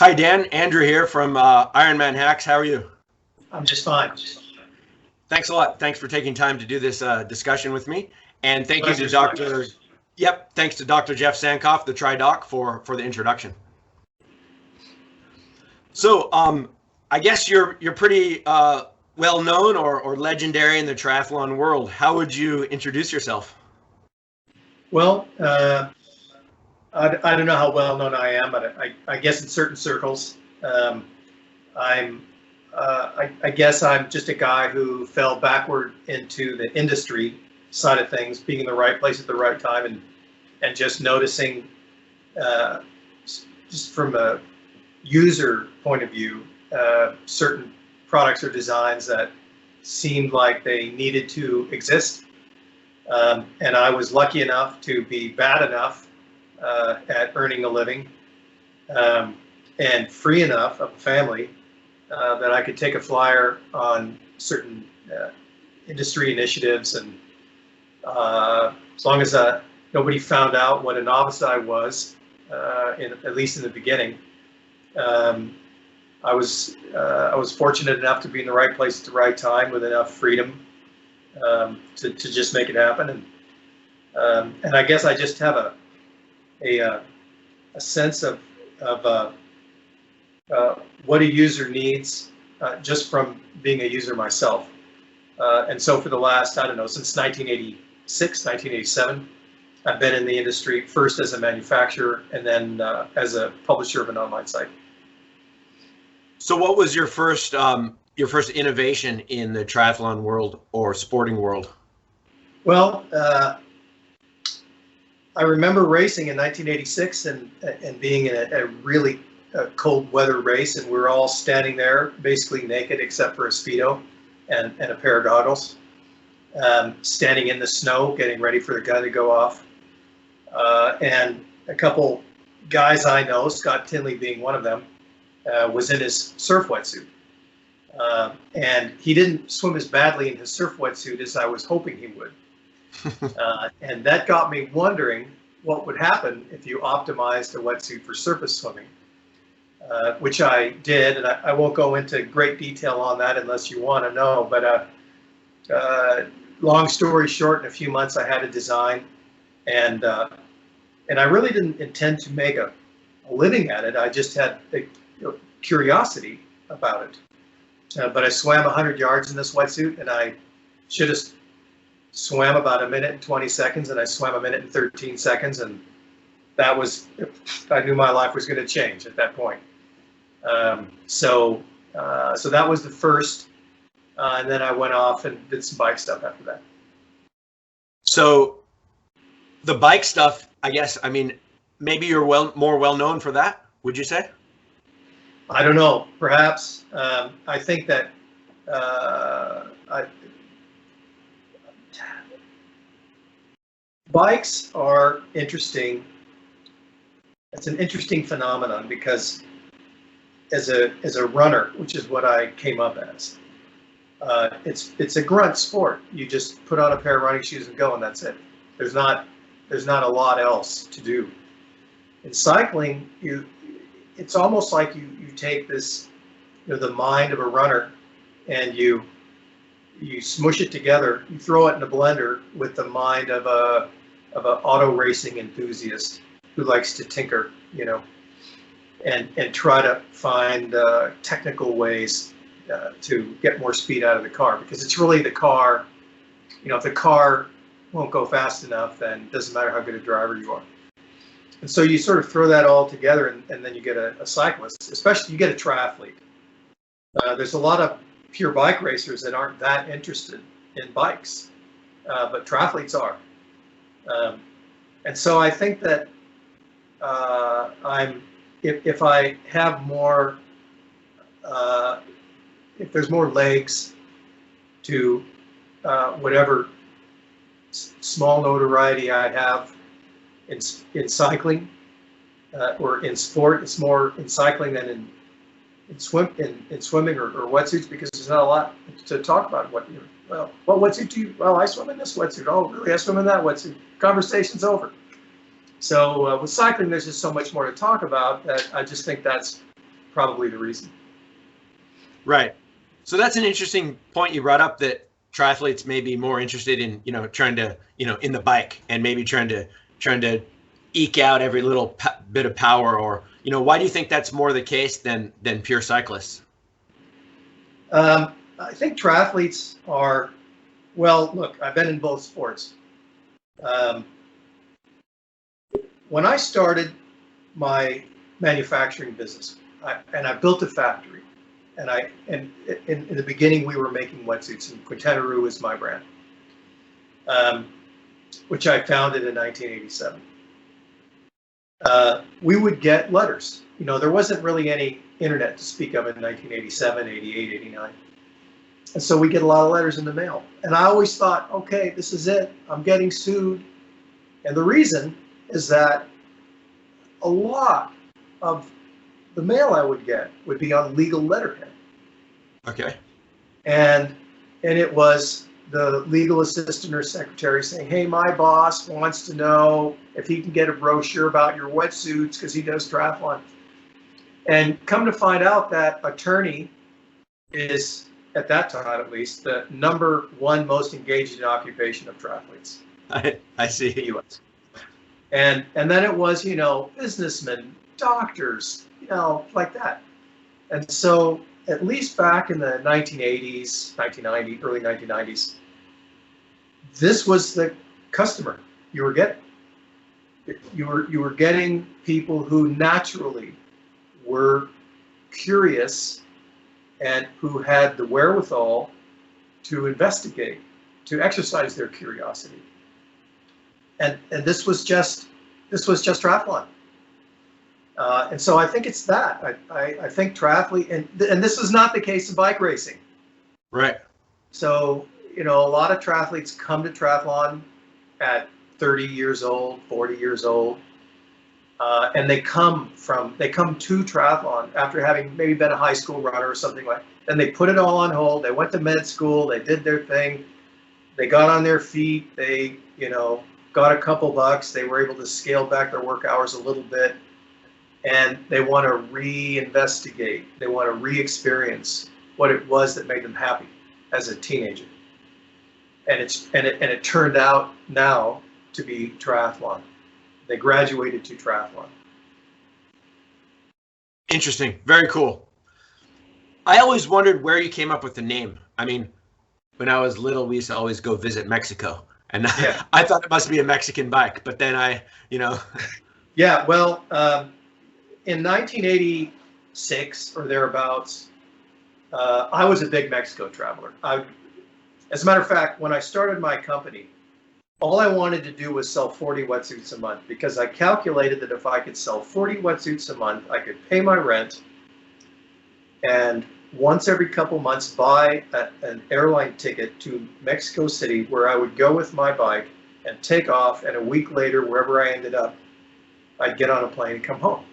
Hi, Dan. Andrew here from IronmanHacks. How are you? I'm just fine. Thanks a lot. Thanks for taking time to do this discussion with me. And thank you to Pleasure's mine. Thanks to Dr. Jeff Sankoff, the Tri-Doc, for the introduction. So I guess you're pretty well known or legendary in the triathlon world. How would you introduce yourself? Well, I don't know how well known I am, but I guess in certain circles, I guess I'm just a guy who fell backward into the industry side of things, being in the right place at the right time, and just noticing, just from a user point of view, certain products or designs that seemed like they needed to exist. And I was lucky enough to be bad enough at earning a living and free enough of a family that I could take a flyer on certain industry initiatives, and as long as nobody found out what a novice I was, at least in the beginning, I was fortunate enough to be in the right place at the right time with enough freedom to just make it happen, and I guess I just have a sense of what a user needs just from being a user myself. And so for the last, I don't know, since 1986, 1987, I've been in the industry, first as a manufacturer and then as a publisher of an online site. So what was your first innovation in the triathlon world or sporting world? Well, I remember racing in 1986 and being in a really cold weather race, and we were all standing there basically naked except for a Speedo and a pair of goggles, standing in the snow getting ready for the gun to go off. And a couple guys I know, Scott Tinley being one of them, was in his surf wetsuit. And he didn't swim as badly in his surf wetsuit as I was hoping he would. And that got me wondering what would happen if you optimized a wetsuit for surface swimming, which I did, and I won't go into great detail on that unless you want to know, but long story short, in a few months I had a design, and I really didn't intend to make a living at it. I just had a curiosity about it. But I swam 100 yards in this wetsuit, and I should have swam about 1 minute and 20 seconds, and I swam 1 minute and 13 seconds, and that was, I knew my life was going to change at that point. So that was the first, and then I went off and did some bike stuff after that. So the bike stuff, I guess, I mean, maybe you're more well known for that, would you say? I don't know, perhaps. I think that bikes are interesting. It's an interesting phenomenon because as a runner, which is what I came up as, it's a grunt sport. You just put on a pair of running shoes and go, and that's it. There's not a lot else to do. In cycling, it's almost like you take this, the mind of a runner, and you smush it together. You throw it in a blender with the mind of an auto racing enthusiast who likes to tinker, and try to find technical ways to get more speed out of the car, because it's really the car. If the car won't go fast enough, then it doesn't matter how good a driver you are. And so you sort of throw that all together, and then you get a cyclist, especially you get a triathlete. There's a lot of pure bike racers that aren't that interested in bikes, but triathletes are. And so I think that if I have more, if there's more legs to whatever small notoriety I have in cycling or in sport, it's more in cycling than in swimming or wetsuits, because there's not a lot to talk about. What wetsuit do you? Well, I swim in this wetsuit. Oh, really? I swim in that wetsuit. Conversation's over. So with cycling, there's just so much more to talk about that I just think that's probably the reason. Right. So that's an interesting point you brought up, that triathletes may be more interested in, trying to, in the bike, and maybe trying to eke out every little bit of power, or, why do you think that's more the case than pure cyclists? I think triathletes are, well, look, I've been in both sports. When I started my manufacturing business, I built a factory, and in the beginning we were making wetsuits, and Quintana Roo is my brand, which I founded in 1987. We would get letters. There wasn't really any internet to speak of in 1987, 88, 89. And so we get a lot of letters in the mail. And I always thought, okay, this is it. I'm getting sued. And the reason is that a lot of the mail I would get would be on legal letterhead. Okay. And it was the legal assistant or secretary saying, hey, my boss wants to know if he can get a brochure about your wetsuits because he does triathlon. And come to find out, that attorney is, at that time at least, the #1 most engaged occupation of triathletes. I see. In the U.S. And then it was, businessmen, doctors, like that. And so at least back in the 1980s, 1990, early 1990s, this was the customer you were getting. You were getting people who naturally were curious and who had the wherewithal to investigate, to exercise their curiosity. And this was just triathlon. And so I think it's that. I think triathlete, and this is not the case in bike racing. Right. So, a lot of triathletes come to triathlon at 30 years old, 40 years old, and they come to triathlon after having maybe been a high school runner or something like that. And they put it all on hold. They went to med school. They did their thing. They got on their feet. They, got a couple bucks. They were able to scale back their work hours a little bit. And they want to reinvestigate. They want to re-experience what it was that made them happy as a teenager. And it turned out now to be triathlon. They graduated to triathlon. Interesting. Very cool. I always wondered where you came up with the name. I mean, when I was little, we used to always go visit Mexico, and yeah. I thought it must be a Mexican bike, but then Yeah, well, in 1986 or thereabouts, I was a big Mexico traveler. As a matter of fact, when I started my company, all I wanted to do was sell 40 wetsuits a month, because I calculated that if I could sell 40 wetsuits a month, I could pay my rent, and once every couple months buy an airline ticket to Mexico City, where I would go with my bike and take off, and a week later, wherever I ended up, I'd get on a plane and come home.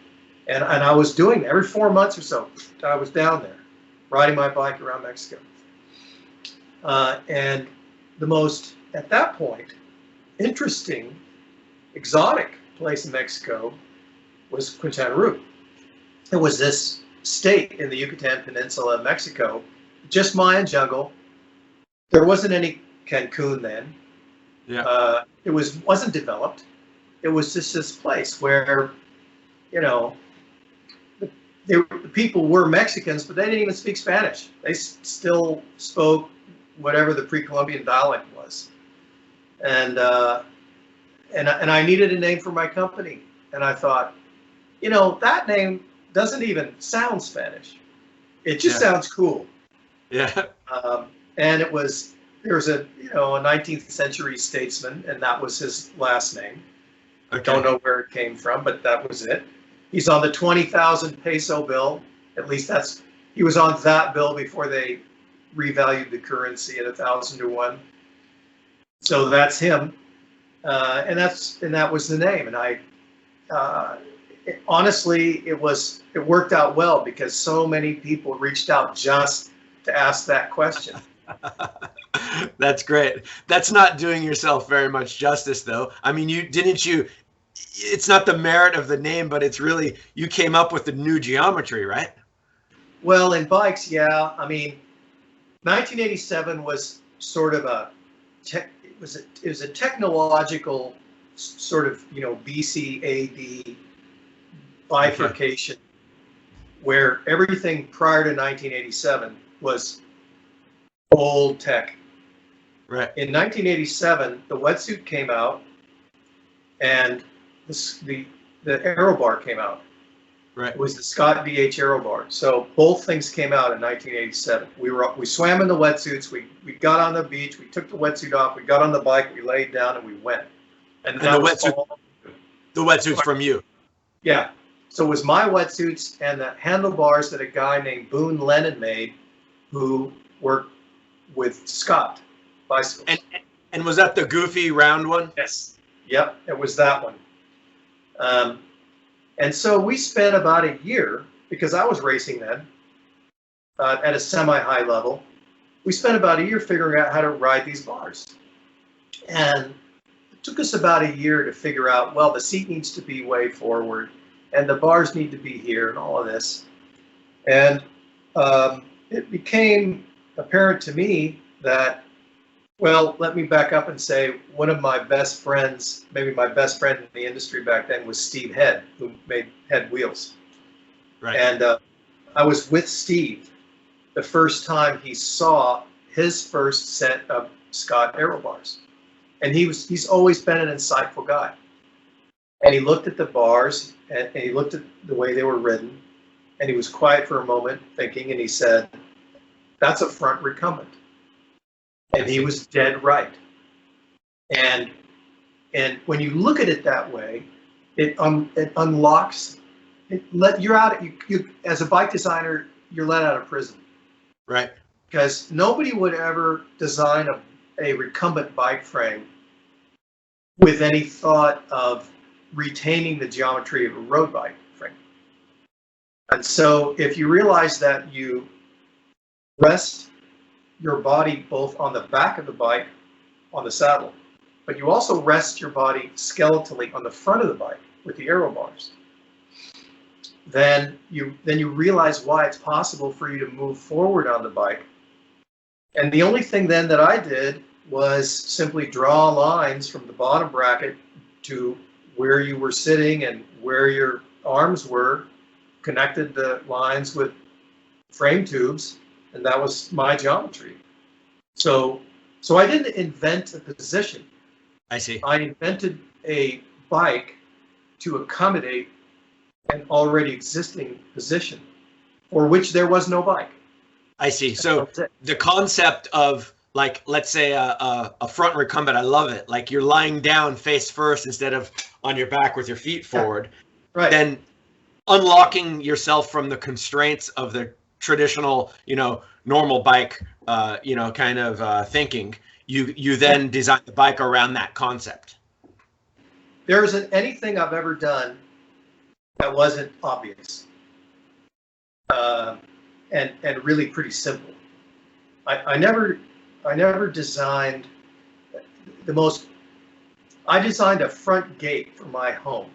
And I was doing every 4 months or so, I was down there riding my bike around Mexico. And the most, at that point, interesting, exotic place in Mexico was Quintana Roo. It was this state in the Yucatan Peninsula of Mexico, just Mayan jungle. There wasn't any Cancun then. Yeah. It wasn't developed. It was just this place where, the people were Mexicans, but they didn't even speak Spanish. They still spoke whatever the pre-Columbian dialect was. And I needed a name for my company. And I thought, that name doesn't even sound Spanish. It just sounds cool. Yeah. And there was a 19th century statesman, and that was his last name. Okay. Don't know where it came from, but that was it. He's on the 20,000 peso bill. At least he was on that bill before they revalued the currency at 1,000 to 1. So that's him, and that was the name. And honestly, it worked out well, because so many people reached out just to ask that question. That's great. That's not doing yourself very much justice, though. I mean, it's not the merit of the name, but it's really, you came up with the new geometry, right? Well, in bikes, yeah. I mean, 1987 was sort of it was a technological sort of, BC AD bifurcation, where everything prior to 1987 was old tech. Right. In 1987, the wetsuit came out, and the aero bar came out. Right. It was the Scott VH aero bar. So both things came out in 1987. We swam in the wetsuits. We got on the beach. We took the wetsuit off. We got on the bike. We laid down and we went. And the wetsuits from you. Yeah. So it was my wetsuits and the handlebars that a guy named Boone Lennon made, who worked with Scott bicycles. And was that the goofy round one? Yes. Yep. It was that one. And so we spent about a year, because I was racing then at a semi-high level. We spent about a year figuring out how to ride these bars. And it took us about a year to figure out, well, the seat needs to be way forward and the bars need to be here and all of this. And it became apparent to me that, well, let me back up and say one of my best friends, maybe my best friend in the industry back then, was Steve Head, who made Head Wheels. Right. And I was with Steve the first time he saw his first set of Scott aero bars. And he's always been an insightful guy. And he looked at the bars and he looked at the way they were ridden, and he was quiet for a moment thinking, and he said, "That's a front recumbent." And he was dead right. And when you look at it that way, it unlocks. You're out. You as a bike designer, you're let out of prison. Right. Because nobody would ever design a recumbent bike frame with any thought of retaining the geometry of a road bike frame. And so if you realize that you rest your body both on the back of the bike, on the saddle, but you also rest your body skeletally on the front of the bike with the aero bars, then you realize why it's possible for you to move forward on the bike. And the only thing then that I did was simply draw lines from the bottom bracket to where you were sitting and where your arms were, connected the lines with frame tubes, and that was my geometry. So I didn't invent a position. I see. I invented a bike to accommodate an already existing position for which there was no bike. I see. So the concept of, like, let's say a front recumbent, I love it. Like you're lying down face first instead of on your back with your feet forward. Right. Then unlocking yourself from the constraints of the traditional, normal bike, kind of thinking. You then design the bike around that concept. There isn't anything I've ever done that wasn't obvious and really pretty simple. I never designed the most. I designed a front gate for my home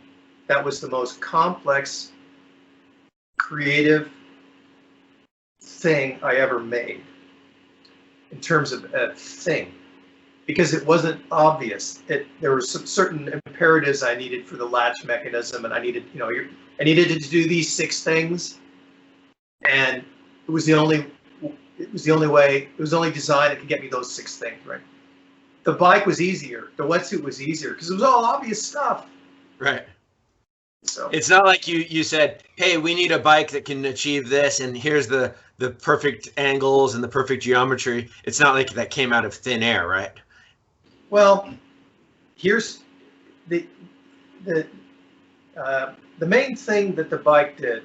that was the most complex, creative thing I ever made in terms of a thing, because it wasn't obvious. There were some certain imperatives I needed for the latch mechanism, and I needed, I needed to do these 6 things, and it was the only design that could get me those 6 things, right? The bike was easier. The wetsuit was easier because it was all obvious stuff. Right. So it's not like you said, hey, we need a bike that can achieve this, and here's the perfect angles and the perfect geometry. It's not like that came out of thin air, right? Well, here's the main thing that the bike did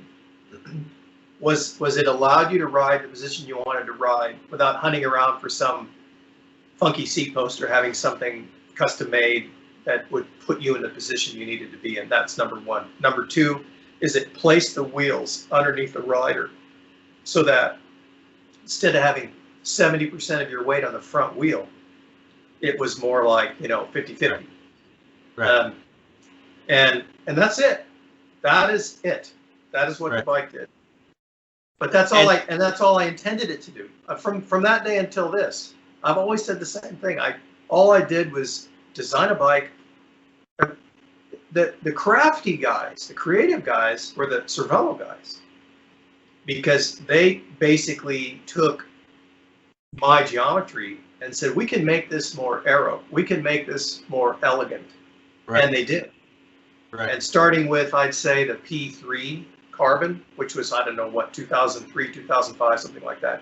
was it allowed you to ride the position you wanted to ride without hunting around for some funky seat post or having something custom made that would put you in the position you needed to be in. That's number 1. Number 2 is it placed the wheels underneath the rider so that instead of having 70% of your weight on the front wheel, it was more like, 50-50. Right. And that's it. That is it. That is what the bike did. But that's all that's all I intended it to do. From that day until this, I've always said the same thing. All I did was design a bike. The crafty guys, the creative guys, were the Cervelo guys, because they basically took my geometry and said, we can make this more aero, we can make this more elegant, right. And they did. Right. And starting with, I'd say, the P3 carbon, which was, I don't know what, 2003, 2005, something like that.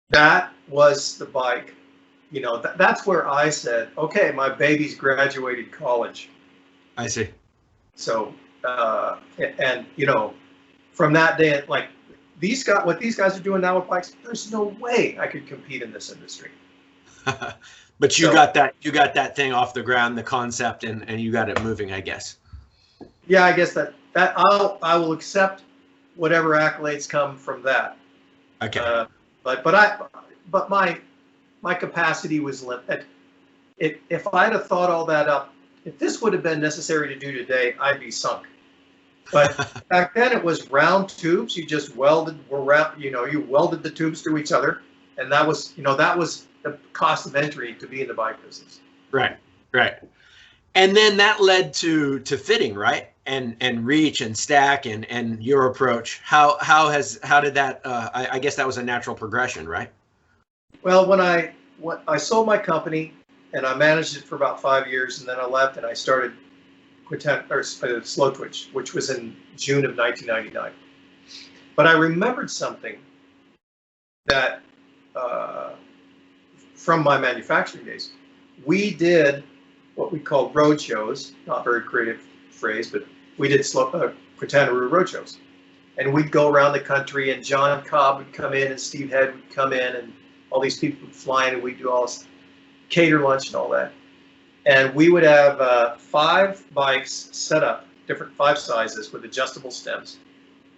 That was the bike. You know, that's where I said, okay, my baby's graduated college. I see. So, and you know, from that day, like what these guys are doing now with bikes, there's no way I could compete in this industry. But you got that thing off the ground, the concept, and you got it moving, I guess. Yeah, I guess that I will accept whatever accolades come from that. Okay. But my capacity was limited. If I'd have thought all that up, if this would have been necessary to do today, I'd be sunk. But back then it was round tubes. You just welded, you welded the tubes to each other, and that was the cost of entry to be in the bike business. Right. And then that led to fitting, right? And reach and stack and your approach. How did that? I guess that was a natural progression, right? Well, when I sold my company and I managed it for about 5 years, and then I left and I started Slow Twitch, which was in June of 1999. But I remembered something that from my manufacturing days. We did what we called road shows, not very creative phrase, but we did Quintana Roo road shows. And we'd go around the country, and John Cobb would come in, and Steve Head would come in, and all these people would fly in, and we'd do all this cater lunch and all that. And we would have 5 bikes set up, different 5 sizes with adjustable stems.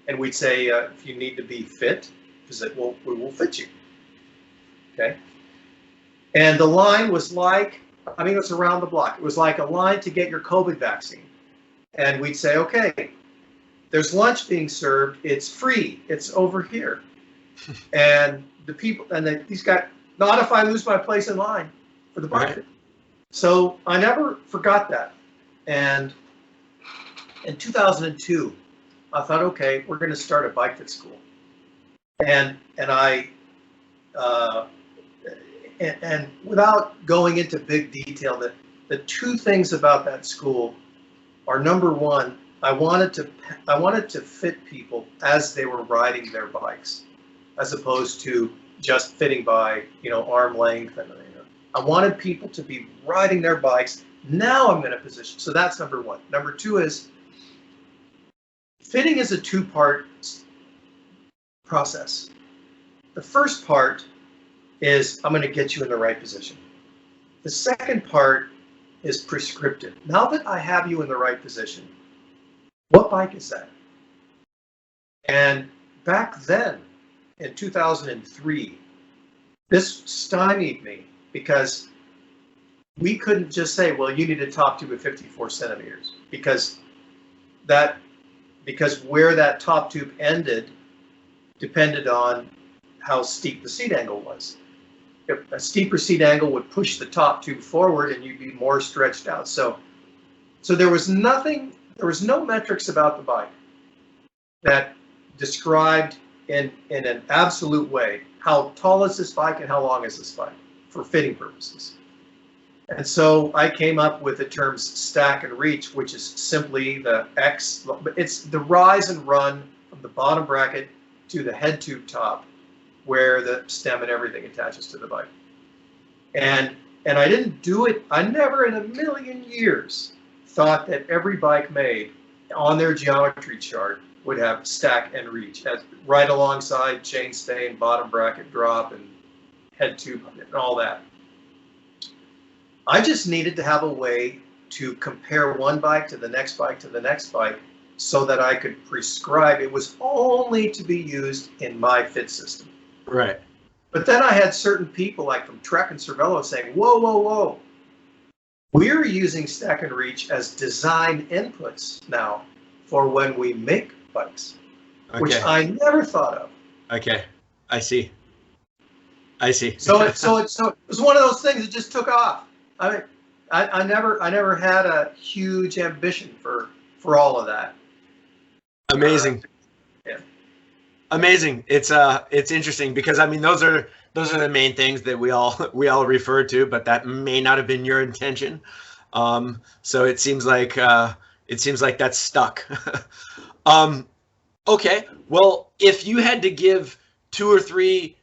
And we'd say, if you need to be fit, we will fit you. Okay. And the line was like, it was around the block. It was like a line to get your COVID vaccine. And we'd say, okay, there's lunch being served. It's free. It's over here. And the people, these guys, not if I lose my place in line for the bike. Right. So I never forgot that. And in 2002, I thought, okay, we're going to start a bike fit school. And without going into big detail, the 2 things about that school are, number 1, I wanted to fit people as they were riding their bikes, as opposed to just fitting by arm length. And I wanted people to be riding their bikes. Now I'm in a position. So that's number 1. Number 2 is fitting is a 2-part process. The first part is I'm going to get you in the right position. The second part is prescriptive. Now that I have you in the right position, what bike is that? And back then, in 2003, this stymied me, because we couldn't just say, well, you need a top tube of 54 centimeters, because where that top tube ended depended on how steep the seat angle was. If a steeper seat angle would push the top tube forward and you'd be more stretched out. So there was no metrics about the bike that described in an absolute way how tall is this bike and how long is this bike for fitting purposes. And so I came up with the terms stack and reach, which is simply it's the rise and run from the bottom bracket to the head tube top, where the stem and everything attaches to the bike. And I didn't do it, I never in a million years thought that every bike made on their geometry chart would have stack and reach, as right alongside chainstay and bottom bracket drop and head tube and all that. I just needed to have a way to compare one bike to the next bike to the next bike, so that I could prescribe. It was only to be used in my fit system. Right. But then I had certain people like from Trek and Cervelo saying, whoa. We're using stack and reach as design inputs now for when we make bikes. which Okay. I never thought of. Okay. I see. So it was one of those things that just took off. I mean, I never had a huge ambition for all of that. Amazing. Yeah. Amazing. It's interesting because I mean those are the main things that we all refer to, but that may not have been your intention. So it seems like that's stuck. Okay. Well, if you had to give 2 or 3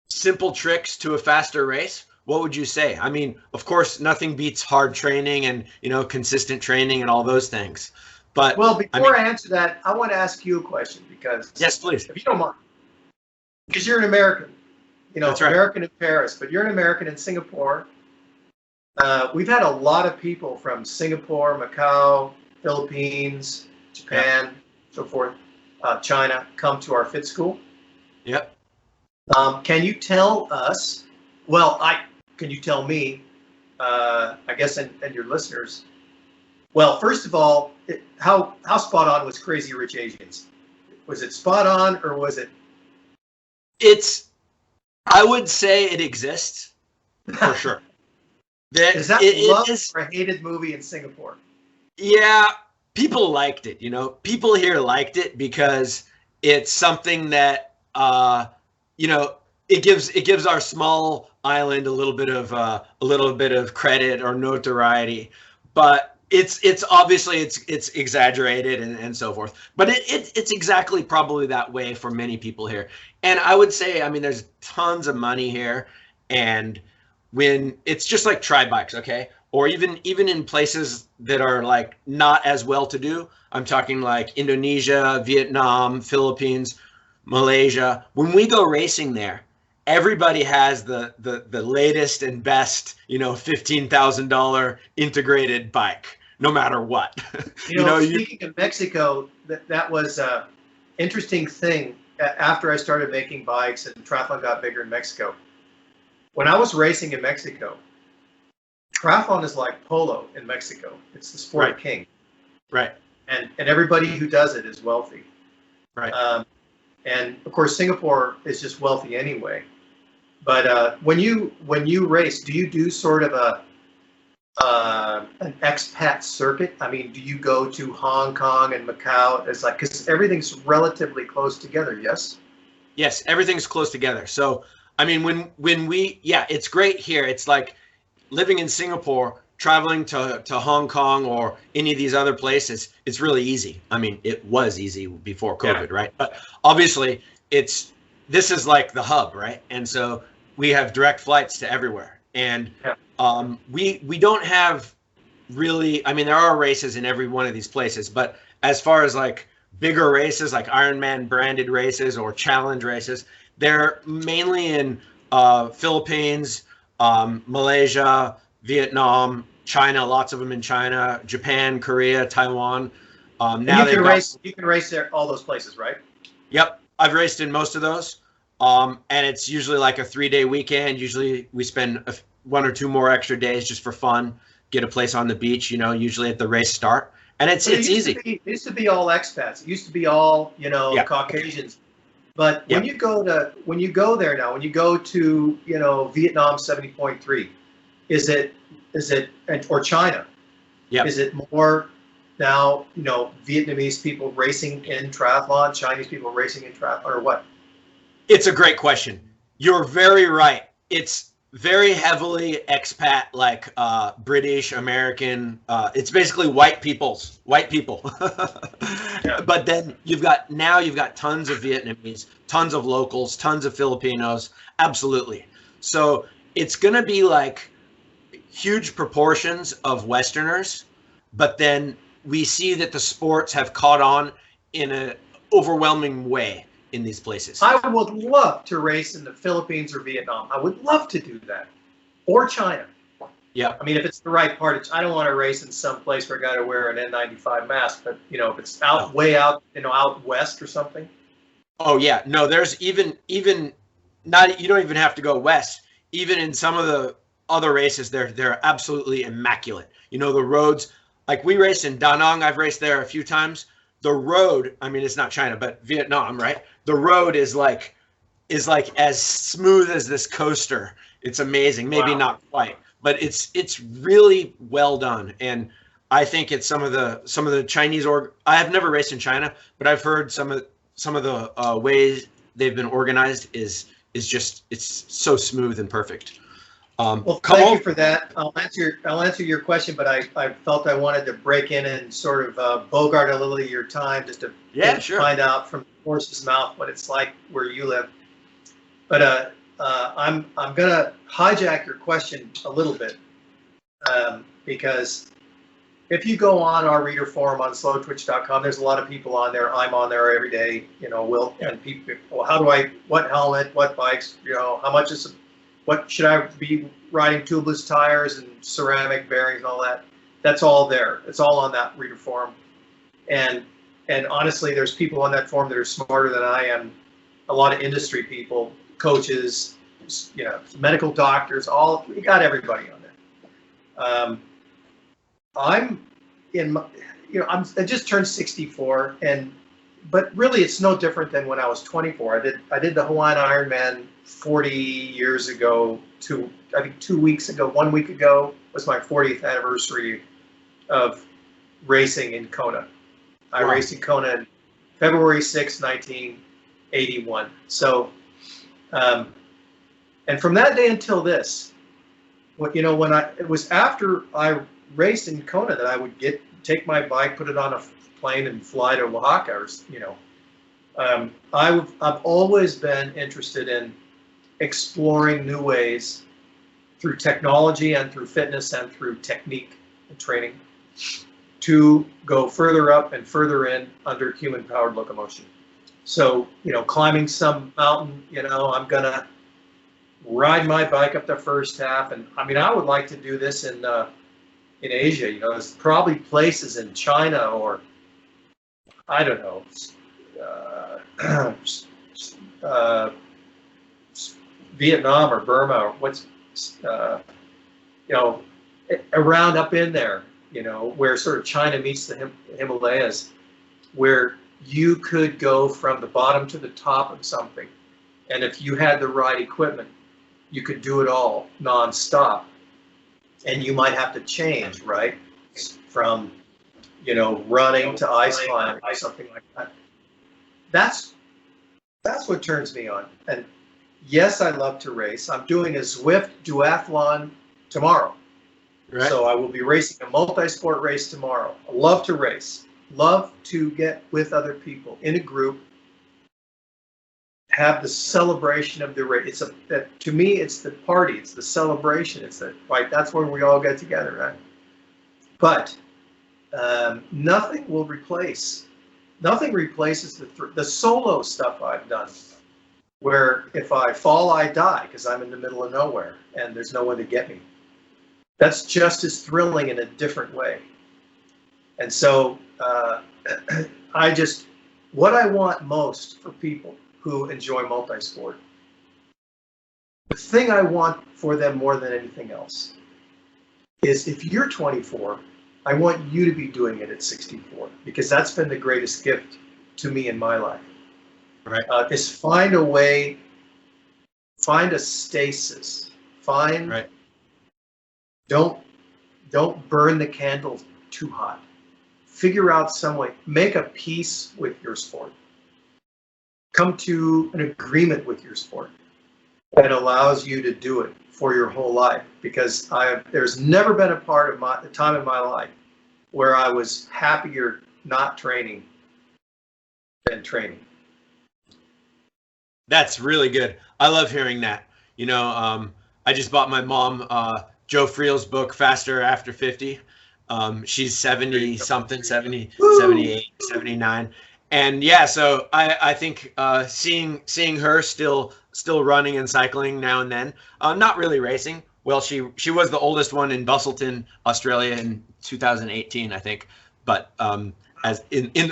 simple tricks to a faster race, what would you say? I mean, of course, nothing beats hard training and, consistent training and all those things. But well, before I answer that, I want to ask you a question because yes, please, if you don't mind, because you're an American, That's right. American in Paris, but you're an American in Singapore. We've had a lot of people from Singapore, Macau, Philippines, Japan, so forth, China, come to our fit school. Yep. Can you tell us? Well, can you tell me? I guess, and your listeners. Well, first of all, how spot on was Crazy Rich Asians? Was it spot on, or was it? I would say it exists for sure. Is that loved or hated movie in Singapore? Yeah, people liked it. People here liked it because it's something that it gives our small island a little bit of credit or notoriety, but it's obviously it's exaggerated and so forth. But it's exactly probably that way for many people here. And I would say, I mean, there's tons of money here, and when it's just like tri bikes, okay, or even in places that are like not as well to do. I'm talking like Indonesia, Vietnam, Philippines, Malaysia. When we go racing there, everybody has the latest and best, $15,000 integrated bike, no matter what. Speaking of Mexico, that was an interesting thing. After I started making bikes and triathlon got bigger in Mexico, when I was racing in Mexico, triathlon is like polo in Mexico. It's the sport of king. Right. And everybody who does it is wealthy. Right. And of course, Singapore is just wealthy anyway. But when you race, do you do sort of an expat circuit? I mean, do you go to Hong Kong and Macau? It's like, because everything's relatively close together. Yes. Yes, everything's close together. So I mean, when it's great here. It's like living in Singapore, traveling to Hong Kong or any of these other places. It's really easy. I mean, it was easy before COVID, right? But obviously, this is like the hub, right? And so we have direct flights to everywhere. And we don't have really, I mean, there are races in every one of these places, but as far as like bigger races, like Ironman branded races or challenge races, they're mainly in Philippines, Malaysia, Vietnam, China, lots of them in China, Japan, Korea, Taiwan. Now you can race there, all those places, right? Yep, I've raced in most of those. And it's usually like a 3-day weekend. Usually we spend 1 or 2 more extra days just for fun, get a place on the beach, usually at the race start. And it's easy. It used to be all expats. It used to be all, Caucasians. But when you go there now, when you go to, Vietnam 70.3, is it or China? Yeah. Is it more now, Vietnamese people racing in triathlon, Chinese people racing in triathlon, or what? It's a great question. You're very right. It's very heavily expat, like British, American. It's basically white people. But then you've got tons of Vietnamese, tons of locals, tons of Filipinos. Absolutely. So it's going to be like huge proportions of Westerners, but then we see that the sports have caught on in an overwhelming way in these places. I would love to race in the Philippines or Vietnam. I would love to do that. Or China. Yeah. I mean, if it's the right part, I don't want to race in some place where I got to wear an N95 mask, but if it's way out, out west or something. Oh yeah. No, there's even not, you don't even have to go west. Even in some of the other races, they're absolutely immaculate. The roads, like we raced in Da Nang, I've raced there a few times. the road, I mean, it's not China, but Vietnam, right? The road is like as smooth as this coaster. It's amazing. Maybe not quite, but it's really well done. And I think it's some of the Chinese I have never raced in China, but I've heard some of the ways they've been organized is just, it's so smooth and perfect. Well, thank you for that. I'll answer your question, but I felt I wanted to break in and sort of bogart a little of your time just to find out from the horse's mouth what it's like where you live. But I'm gonna hijack your question a little bit because if you go on our reader forum on slowtwitch.com, there's a lot of people on there. I'm on there every day. And people, well, what helmet, what bikes, how much is, what should I be riding, tubeless tires and ceramic bearings and all that? That's all there. It's all on that reader forum. And honestly, there's people on that forum that are smarter than I am. A lot of industry people, coaches, medical doctors, we got everybody on there. I just turned 64, but really it's no different than when I was 24. I did the Hawaiian Ironman 40 years ago. 1 week ago was my 40th anniversary of racing in Kona. I raced in Kona in February 6, 1981. So, and from that day until this, it was after I raced in Kona that I would take my bike, put it on a plane, and fly to Oaxaca. I've always been interested in exploring new ways through technology and through fitness and through technique and training to go further up and further in under human-powered locomotion. So, climbing some mountain, I'm gonna ride my bike up the first half, and I would like to do this in Asia. There's probably places in China or I don't know, Vietnam or Burma or what's around up in there, where sort of China meets the Himalayas, where you could go from the bottom to the top of something, and if you had the right equipment, you could do it all non-stop. And you might have to change, right, from running to ice climbing or something like that. That's what turns me on. And yes, I love to race. I'm doing a Zwift duathlon tomorrow. Right. So I will be racing a multi-sport race tomorrow. I love to race. Love to get with other people in a group, have the celebration of the race. To me, it's the party. It's the celebration. That's when we all get together, right? But nothing replaces the solo stuff I've done, where if I fall, I die because I'm in the middle of nowhere and there's no one to get me. That's just as thrilling in a different way. And so what I want most for people who enjoy multisport, the thing I want for them more than anything else is, if you're 24, I want you to be doing it at 64, because that's been the greatest gift to me in my life. Right. Is find a way, find a stasis, right. Don't burn the candle too hot. Figure out some way, make a peace with your sport. Come to an agreement with your sport that allows you to do it for your whole life. Because there's never been a time in my life where I was happier not training than training. That's really good. I love hearing that. I just bought my mom Joe Friel's book, Faster After 50. She's 70 something, 70, 78, 79. And yeah, so I think seeing her still running and cycling now and then, not really racing. Well, she was the oldest one in Busselton, Australia in 2018, I think. But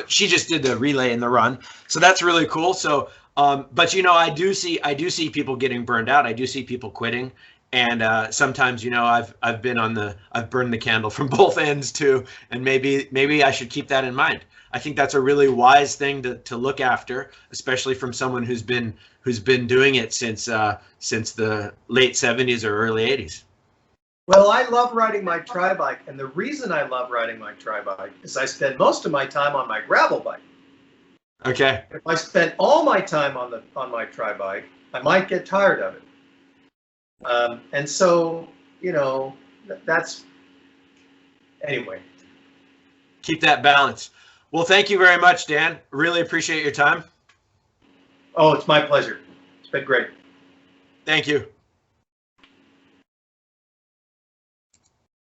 she just did the relay and the run, so that's really cool. So, but I do see people getting burned out. I do see people quitting, And sometimes, you know, I've burned the candle from both ends too, and maybe I should keep that in mind. I think that's a really wise thing to look after, especially from someone who's been doing it since the late 70s or early 80s. Well, I love riding my tri-bike, and the reason I love riding my tri-bike is I spend most of my time on my gravel bike. Okay. If I spent all my time on my tri-bike, I might get tired of it. And so, you know, that's, anyway. Keep that balance. Well, thank you very much, Dan. Really appreciate your time. Oh, it's my pleasure. It's been great. Thank you.